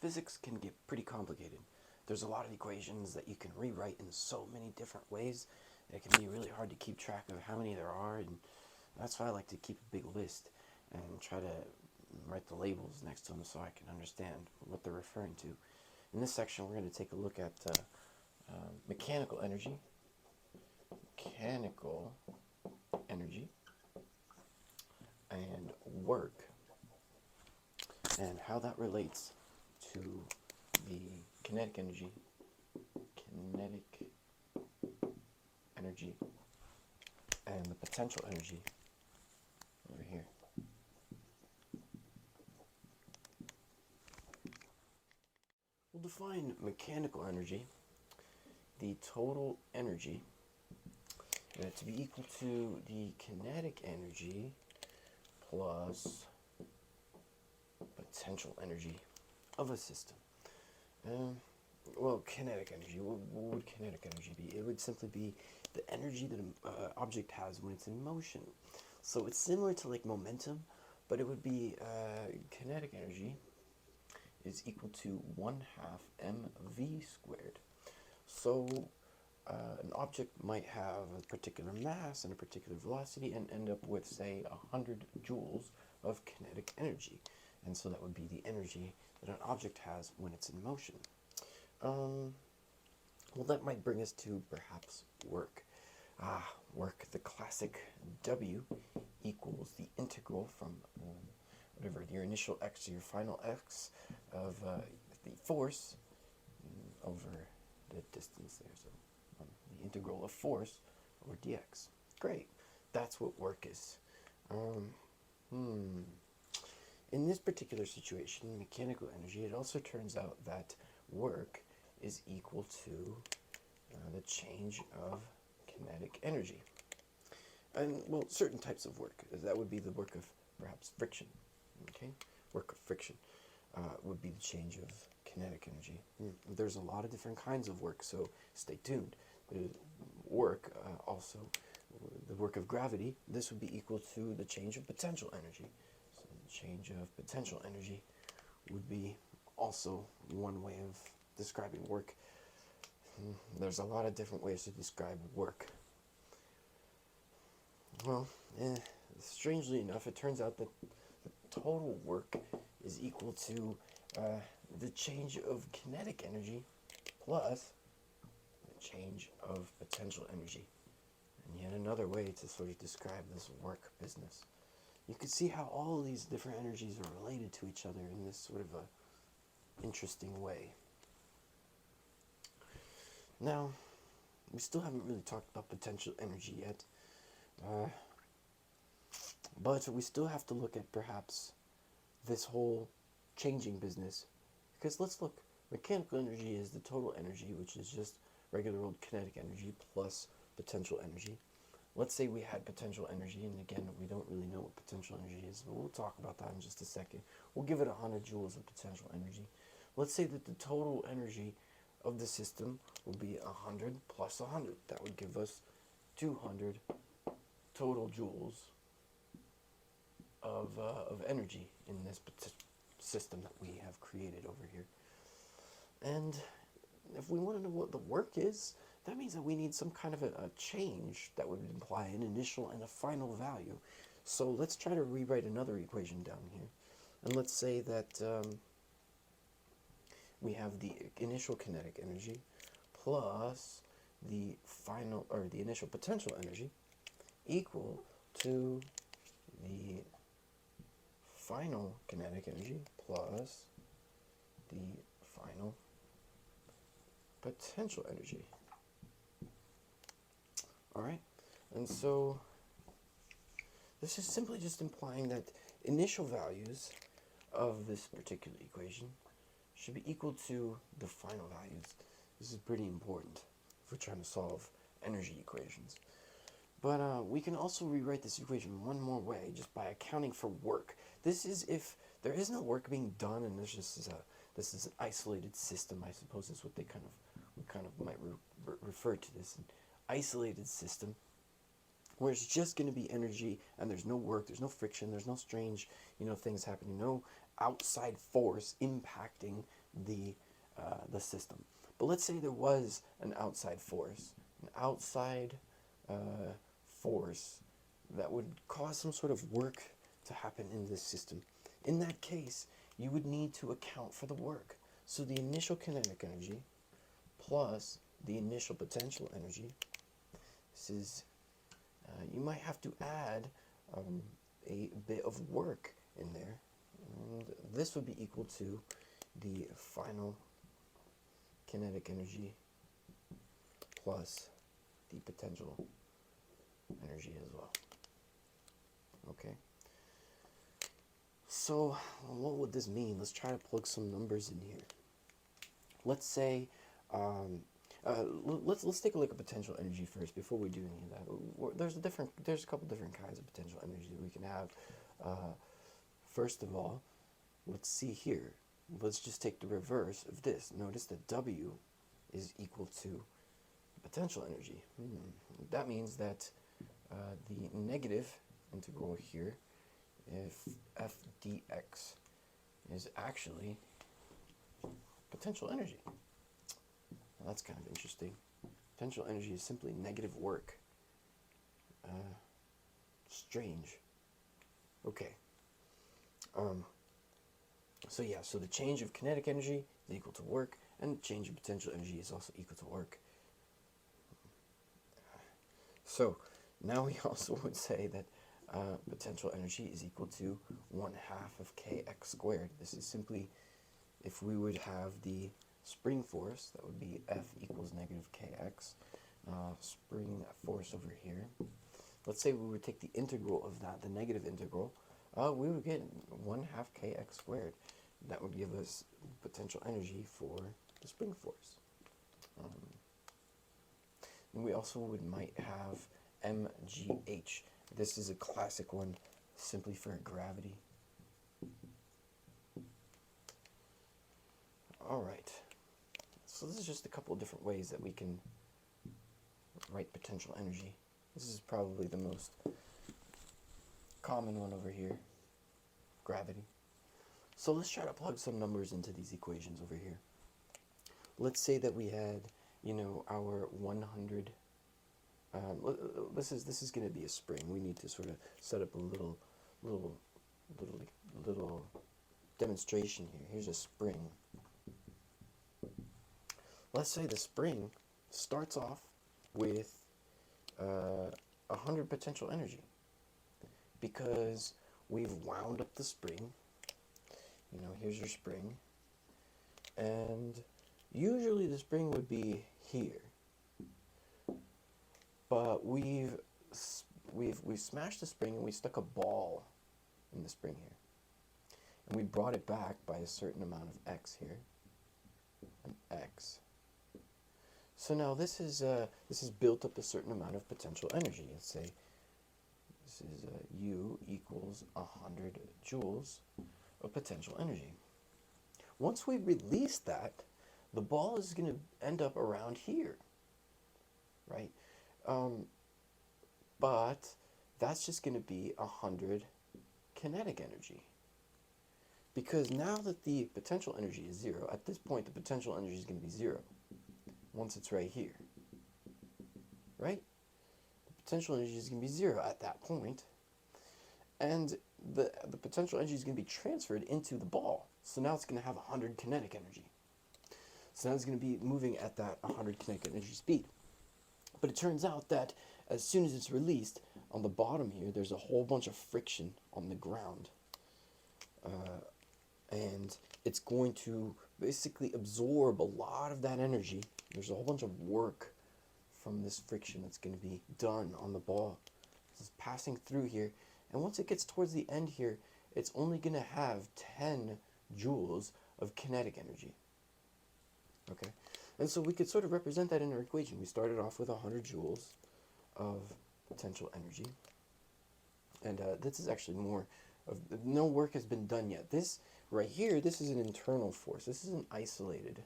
physics can get pretty complicated. There's a lot of equations that you can rewrite in so many different ways. It can be really hard to keep track of how many there are, and that's why I like to keep a big list and try to write the labels next to them so I can understand what they're referring to. In this section, we're going to take a look at mechanical energy, and work, and how that relates to the kinetic energy, and the potential energy over here. We'll define mechanical energy, the total energy, to be equal to the kinetic energy plus potential energy of a system. Well, kinetic energy, what would kinetic energy be? It would simply be the energy that an object has when it's in motion. So it's similar to like momentum, but it would be kinetic energy is equal to 1/2 mv squared. So an object might have a particular mass and a particular velocity and end up with, say, 100 joules of kinetic energy. And so that would be the energy that an object has when it's in motion. Well, that might bring us to perhaps work. Work, the classic W equals the integral from whatever, your initial x to your final x of the force over the distance there. So the integral of force over dx. Great. That's what work is. In this particular situation, mechanical energy, it also turns out that work is equal to the change of kinetic energy. And, well, certain types of work. That would be the work of perhaps friction. Okay? Work of friction would be the change of kinetic energy. There's a lot of different kinds of work, so stay tuned. Work, also, the work of gravity, this would be equal to the change of potential energy. So the change of potential energy would be also one way of describing work. There's a lot of different ways to describe work. Well, strangely enough, it turns out that the total work is equal to the change of kinetic energy plus the change of potential energy. And yet another way to sort of describe this work business. You can see how all of these different energies are related to each other in this sort of a interesting way. Now, we still haven't really talked about potential energy yet, but we still have to look at perhaps this whole changing business, because let's look. Mechanical energy is the total energy, which is just regular old kinetic energy plus potential energy. Let's say we had potential energy, and again, we don't really know what potential energy is, but we'll talk about that in just a second. We'll give it 100 joules of potential energy. Let's say that the total energy of the system will be 100 plus 100. That would give us 200 total joules of energy in this system that we have created over here. And if we want to know what the work is, that means that we need some kind of a change that would imply an initial and a final value. So let's try to rewrite another equation down here. And let's say that we have the initial kinetic energy plus the final, or the initial potential energy, equal to the final kinetic energy plus the final potential energy. Alright, and so this is simply just implying that initial values of this particular equation should be equal to the final values. This is pretty important if we're trying to solve energy equations. But we can also rewrite this equation one more way, just by accounting for work. This is if there is no work being done, and this is an isolated system. I suppose is what they kind of might refer to this, an isolated system, where it's just going to be energy, and there's no work, there's no friction, there's no strange, things happening, no outside force impacting the system. But let's say there was an outside force, force that would cause some sort of work to happen in this system. In that case, you would need to account for the work. So the initial kinetic energy plus the initial potential energy, this is, you might have to add a bit of work in there. And this would be equal to the final kinetic energy plus the potential energy as well. Okay. So what would this mean? Let's try to plug some numbers in here. Let's say, let's take a look at potential energy first before we do any of that. There's a couple different kinds of potential energy that we can have. First of all, let's see here. Let's just take the reverse of this. Notice that W is equal to potential energy. That means that the negative integral here, if f dx, is actually potential energy. Now that's kind of interesting. Potential energy is simply negative work. Strange. Okay. So the change of kinetic energy is equal to work, and the change of potential energy is also equal to work. So now we also would say that potential energy is equal to 1/2 of kx squared. This is simply, if we would have the spring force, that would be F equals negative kx, spring force over here. Let's say we would take the integral of that, the negative integral, we would get 1/2 kx squared. That would give us potential energy for the spring force. And we also might have mgh. This is a classic one, simply for gravity. Alright, so this is just a couple of different ways that we can write potential energy. This is probably the most common one over here, gravity. So let's try to plug some numbers into these equations over here. Let's say that we had, our 100. This is going to be a spring. We need to sort of set up a little demonstration here. Here's a spring. Let's say the spring starts off with 100 potential energy, because we've wound up the spring. Here's your spring, and usually the spring would be here, but we've smashed the spring and we stuck a ball in the spring here, and we brought it back by a certain amount of x here, an x. So now this is built up a certain amount of potential energy. Let's say this is U equals 100 joules of potential energy. Once we release that, the ball is going to end up around here, right? But that's just going to be 100 kinetic energy, because now that the potential energy is 0, at this point the potential energy is going to be 0 once it's right here, right? The potential energy is going to be 0 at that point, and the potential energy is going to be transferred into the ball. So now it's going to have 100 kinetic energy. So now it's going to be moving at that 100 kinetic energy speed. But it turns out that as soon as it's released, on the bottom here, there's a whole bunch of friction on the ground. And it's going to basically absorb a lot of that energy. There's a whole bunch of work from this friction that's going to be done on the ball. This is passing through here. And once it gets towards the end here, it's only going to have 10 joules of kinetic energy. Okay? And so we could sort of represent that in our equation. We started off with 100 joules of potential energy. And this is actually more of, no work has been done yet. This right here, this is an internal force. This is an isolated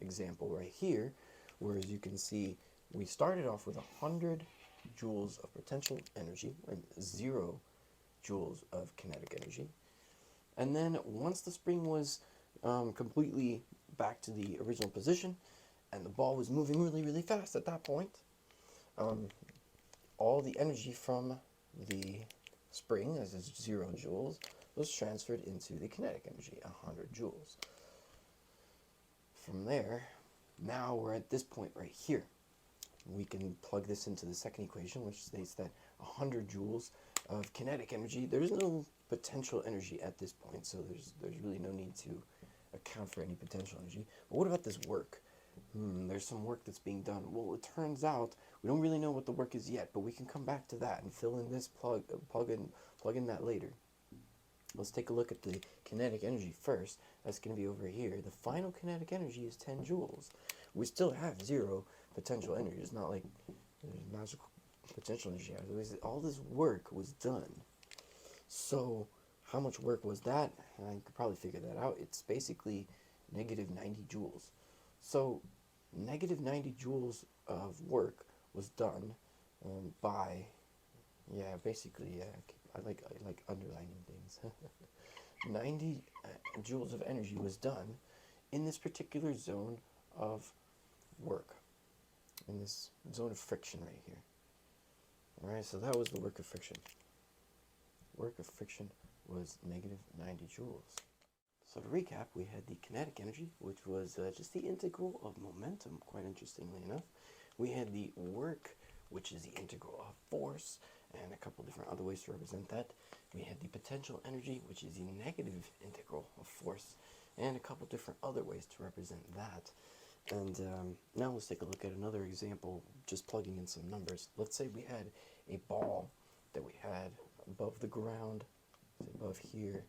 example right here, whereas you can see we started off with 100 joules of potential energy and 0 joules of kinetic energy. And then once the spring was completely back to the original position, and the ball was moving really, really fast at that point, all the energy from the spring, as is 0 joules, was transferred into the kinetic energy, 100 joules. From there, now we're at this point right here. We can plug this into the second equation, which states that 100 joules of kinetic energy, there's no potential energy at this point, so there's really no need to account for any potential energy. But what about this work? There's some work that's being done. Well, it turns out we don't really know what the work is yet, but we can come back to that and fill in this plug in that later. Let's take a look at the kinetic energy first. That's going to be over here. The final kinetic energy is 10 joules. We still have 0 potential energy. It's not like there's magical potential energy. All this work was done. So how much work was that? You could probably figure that out. It's basically negative 90 joules. So negative 90 joules of work was done by, basically, I like underlining things. 90 joules of energy was done in this particular zone of work, in this zone of friction right here. Alright, so that was the work of friction. Work of friction was negative 90 joules. So to recap, we had the kinetic energy, which was just the integral of momentum, quite interestingly enough. We had the work, which is the integral of force, and a couple different other ways to represent that. We had the potential energy, which is the negative integral of force, and a couple different other ways to represent that. And now let's take a look at another example, just plugging in some numbers. Let's say we had a ball that we had above the ground, say above here,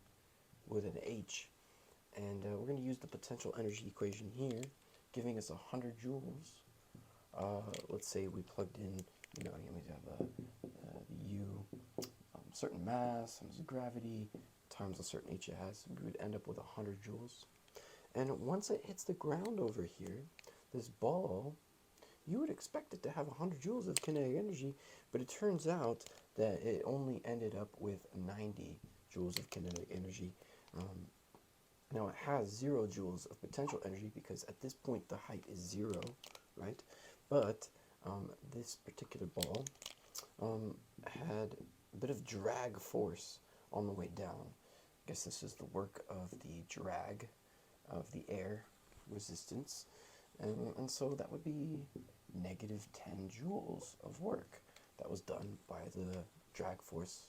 with an H. And we're going to use the potential energy equation here, giving us 100 joules. Let's say we plugged in, we have the U, certain mass, times gravity, times a certain H it has. We would end up with 100 joules. And once it hits the ground over here, this ball, you would expect it to have 100 joules of kinetic energy, but it turns out that it only ended up with 90 joules of kinetic energy. Now it has 0 joules of potential energy because at this point the height is 0, right? But this particular ball had a bit of drag force on the way down. I guess this is the work of the drag of the air resistance. And so that would be negative 10 joules of work that was done by the drag force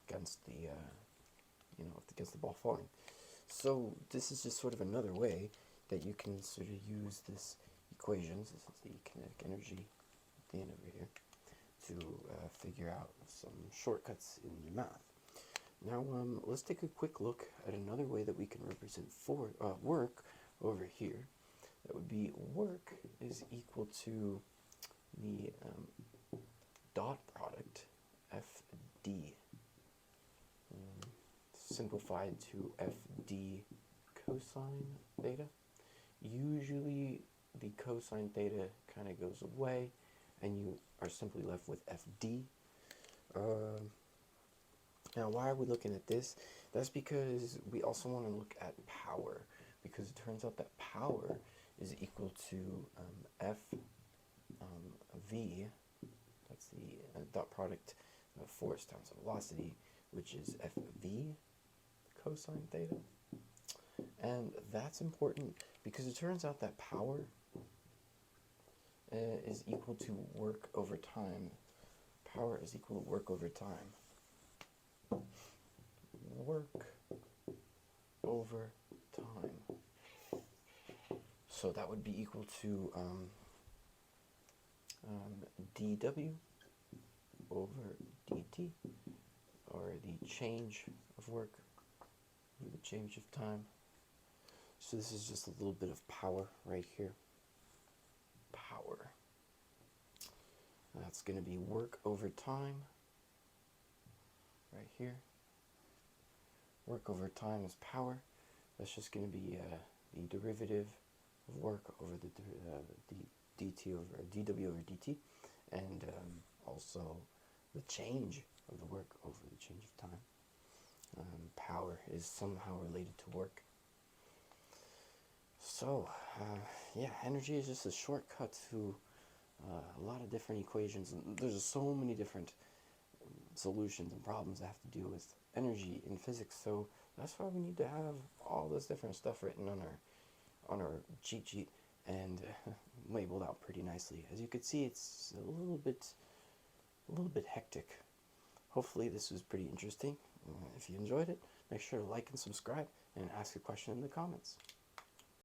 against the against the ball falling. So this is just sort of another way that you can sort of use this equation. This is the kinetic energy at the end over here to figure out some shortcuts in your math. Now let's take a quick look at another way that we can represent work over here. That would be work is equal to the dot product FD, simplified to FD cosine theta. Usually the cosine theta kind of goes away and you are simply left with FD. Now why are we looking at this? That's because we also want to look at power, because it turns out that power is equal to V, that's the dot product of force times velocity, which is FV cosine theta. And that's important because it turns out that power is equal to work over time. Power is equal to work over time. Work over time. So that would be equal to dW over dt, or the change of work over the change of time. So this is just a little bit of power right here. Power. That's going to be work over time right here. Work over time is power. That's just going to be the derivative of work over the dt over dw over dt, and also the change of the work over the change of time. Power is somehow related to work. So, yeah, energy is just a shortcut to a lot of different equations. And there's just so many different solutions and problems that have to deal with energy in physics. So that's why we need to have all this different stuff written on our cheat sheet and labeled out pretty nicely. As you can see, it's a little bit hectic. Hopefully this was pretty interesting. If you enjoyed it, make sure to like and subscribe and ask a question in the comments.